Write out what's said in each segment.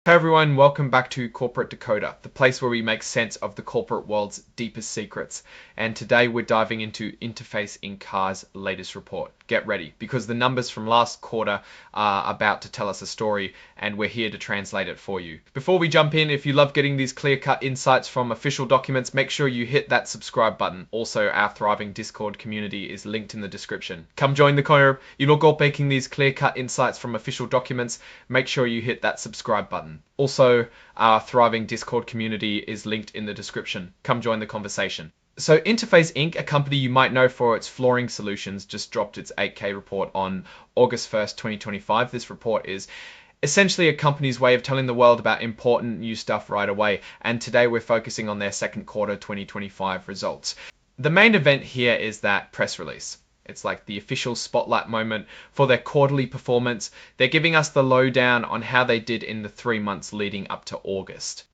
Hey everyone, welcome back to Corporate Decoder, the place where we make sense of the corporate world's deepest secrets. And today we're diving into Interface Inc.'s latest report. Get ready, because the numbers from last quarter are about to tell us a story, and we're here to translate it for you. Before we jump in, if you love getting these clear-cut insights from official documents, make sure you hit that subscribe button. Also, our thriving Discord community is linked in the description. Come join the corner. You look up making these clear-cut insights from official documents. Make sure you hit that subscribe button. Also, our thriving Discord community is linked in the description. Come join the conversation. So Interface Inc., a company you might know for its flooring solutions, just dropped its 8K report on August 1st, 2025. This report is essentially a company's way of telling the world about important new stuff right away. And today we're focusing on their second quarter 2025 results. The main event here is that press release. It's like the official spotlight moment for their quarterly performance. They're giving us the lowdown on how they did in the 3 months leading up to August.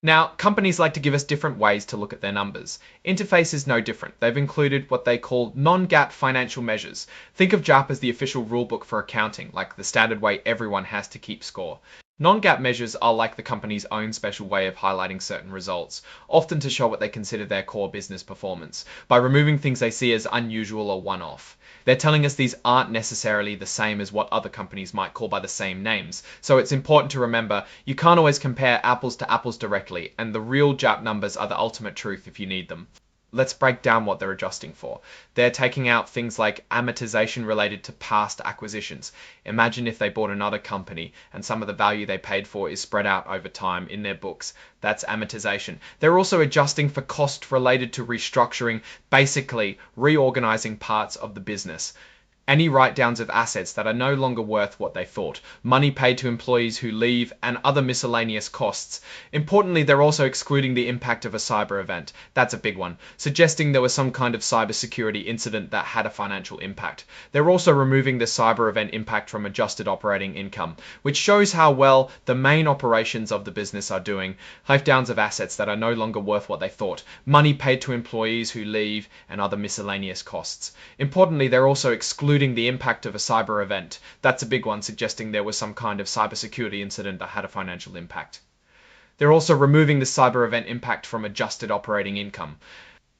Now, companies like to give us different ways to look at their numbers. Interface is no different. They've included what they call non-GAAP financial measures. Think of GAAP as the official rulebook for accounting, like the standard way everyone has to keep score. Non-GAAP measures are like the company's own special way of highlighting certain results, often to show what they consider their core business performance, by removing things they see as unusual or one-off. They're telling us these aren't necessarily the same as what other companies might call by the same names, so it's important to remember you can't always compare apples to apples directly, and the real GAAP numbers are the ultimate truth if you need them. Let's break down what they're adjusting for. They're taking out things like amortization related to past acquisitions. Imagine if they bought another company and some of the value they paid for is spread out over time in their books. That's amortization. They're also adjusting for cost related to restructuring, basically reorganizing parts of the business. Any write-downs of assets that are no longer worth what they thought, money paid to employees who leave, and other miscellaneous costs. Importantly, they're also excluding the impact of a cyber event. That's a big one, suggesting there was some kind of cybersecurity incident that had a financial impact. They're also removing the cyber event impact from adjusted operating income, which shows how well the main operations of the business are doing. Write-downs of assets that are no longer worth what they thought, money paid to employees who leave, and other miscellaneous costs. Importantly, they're also excluding the impact of a cyber event. That's a big one, suggesting there was some kind of cybersecurity incident that had a financial impact. They're also removing the cyber event impact from adjusted operating income.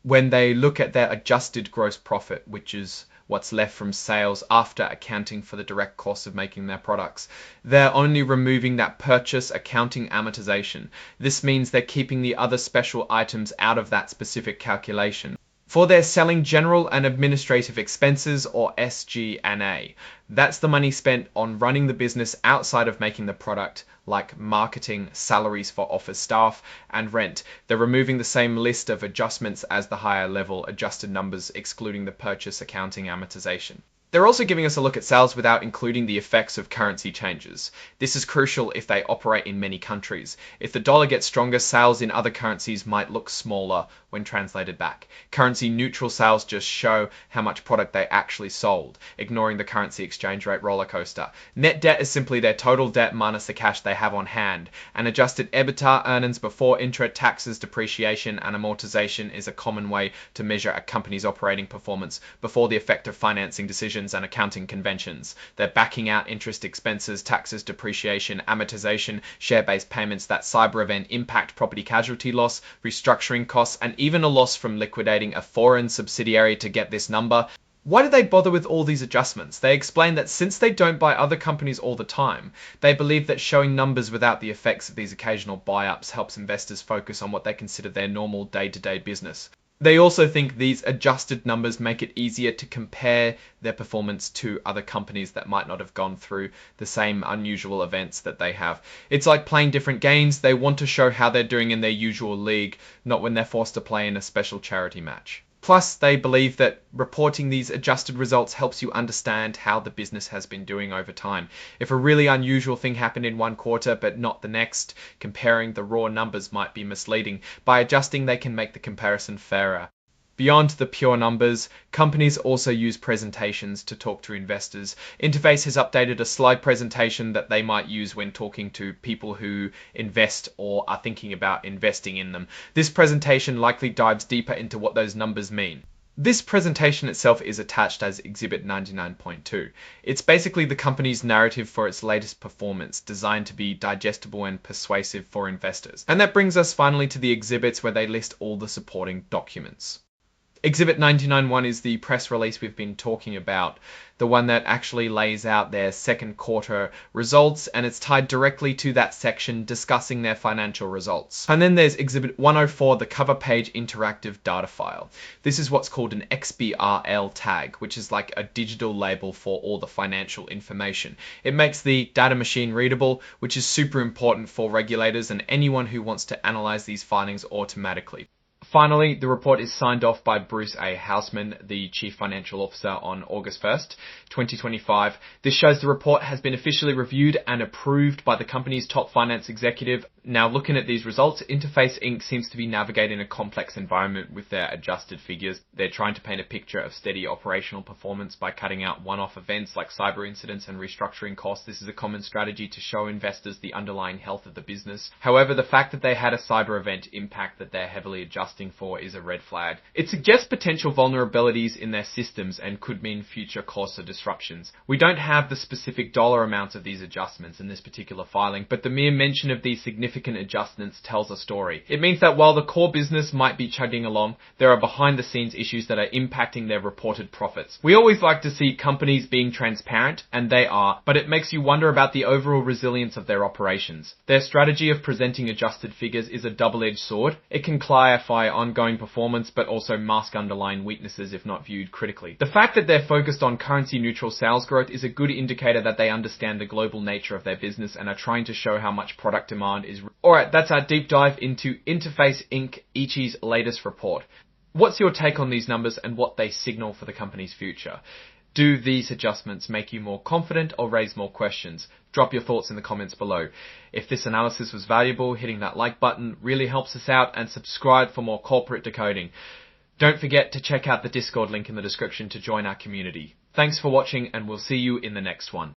When they look at their adjusted gross profit, which is what's left from sales after accounting for the direct cost of making their products, they're only removing that purchase accounting amortization. This means they're keeping the other special items out of that specific calculation. For their selling general and administrative expenses, or SG&A. That's the money spent on running the business outside of making the product, like marketing, salaries for office staff, and rent. They're removing the same list of adjustments as the higher level adjusted numbers, excluding the purchase accounting amortization. They're also giving us a look at sales without including the effects of currency changes. This is crucial if they operate in many countries. If the dollar gets stronger, sales in other currencies might look smaller when translated back. Currency neutral sales just show how much product they actually sold, ignoring the currency exchange rate roller coaster. Net debt is simply their total debt minus the cash they have on hand. And adjusted EBITDA, earnings before interest, taxes, depreciation, and amortization, is a common way to measure a company's operating performance before the effect of financing decisions and accounting conventions. They're backing out interest expenses, taxes, depreciation, amortization, share-based payments, that cyber event impact, property casualty loss, restructuring costs, and even a loss from liquidating a foreign subsidiary to get this number. Why do they bother with all these adjustments? They explain that since they don't buy other companies all the time, they believe that showing numbers without the effects of these occasional buy-ups helps investors focus on what they consider their normal day-to-day business. They also think these adjusted numbers make it easier to compare their performance to other companies that might not have gone through the same unusual events that they have. It's like playing different games. They want to show how they're doing in their usual league, not when they're forced to play in a special charity match. Plus, they believe that reporting these adjusted results helps you understand how the business has been doing over time. If a really unusual thing happened in one quarter but not the next, comparing the raw numbers might be misleading. By adjusting, they can make the comparison fairer. Beyond the pure numbers, companies also use presentations to talk to investors. Interface has updated a slide presentation that they might use when talking to people who invest or are thinking about investing in them. This presentation likely dives deeper into what those numbers mean. This presentation itself is attached as Exhibit 99.2. It's basically the company's narrative for its latest performance, designed to be digestible and persuasive for investors. And that brings us finally to the exhibits where they list all the supporting documents. Exhibit 99.1 is the press release we've been talking about, the one that actually lays out their second quarter results, and it's tied directly to that section discussing their financial results. And then there's Exhibit 104, the cover page interactive data file. This is what's called an XBRL tag, which is like a digital label for all the financial information. It makes the data machine readable, which is super important for regulators and anyone who wants to analyze these findings automatically. Finally, the report is signed off by Bruce A. Hausman, the Chief Financial Officer, on August 1st, 2025. This shows the report has been officially reviewed and approved by the company's top finance executive. Now, looking at these results, Interface Inc. seems to be navigating a complex environment with their adjusted figures. They're trying to paint a picture of steady operational performance by cutting out one-off events like cyber incidents and restructuring costs. This is a common strategy to show investors the underlying health of the business. However, the fact that they had a cyber event impact that they're heavily adjusting for is a red flag. It suggests potential vulnerabilities in their systems and could mean future costs or disruptions. We don't have the specific dollar amounts of these adjustments in this particular filing, but the mere mention of these significant adjustments tells a story. It means that while the core business might be chugging along, there are behind the scenes issues that are impacting their reported profits. We always like to see companies being transparent, and they are, but it makes you wonder about the overall resilience of their operations. Their strategy of presenting adjusted figures is a double-edged sword. It can clarify ongoing performance, but also mask underlying weaknesses if not viewed critically. The fact that they're focused on currency-neutral sales growth is a good indicator that they understand the global nature of their business and are trying to show how much product demand is. Alright, that's our deep dive into Interface Inc. Ichi's latest report. What's your take on these numbers and what they signal for the company's future? Do these adjustments make you more confident or raise more questions? Drop your thoughts in the comments below. If this analysis was valuable, hitting that like button really helps us out, and subscribe for more corporate decoding. Don't forget to check out the Discord link in the description to join our community. Thanks for watching, and we'll see you in the next one.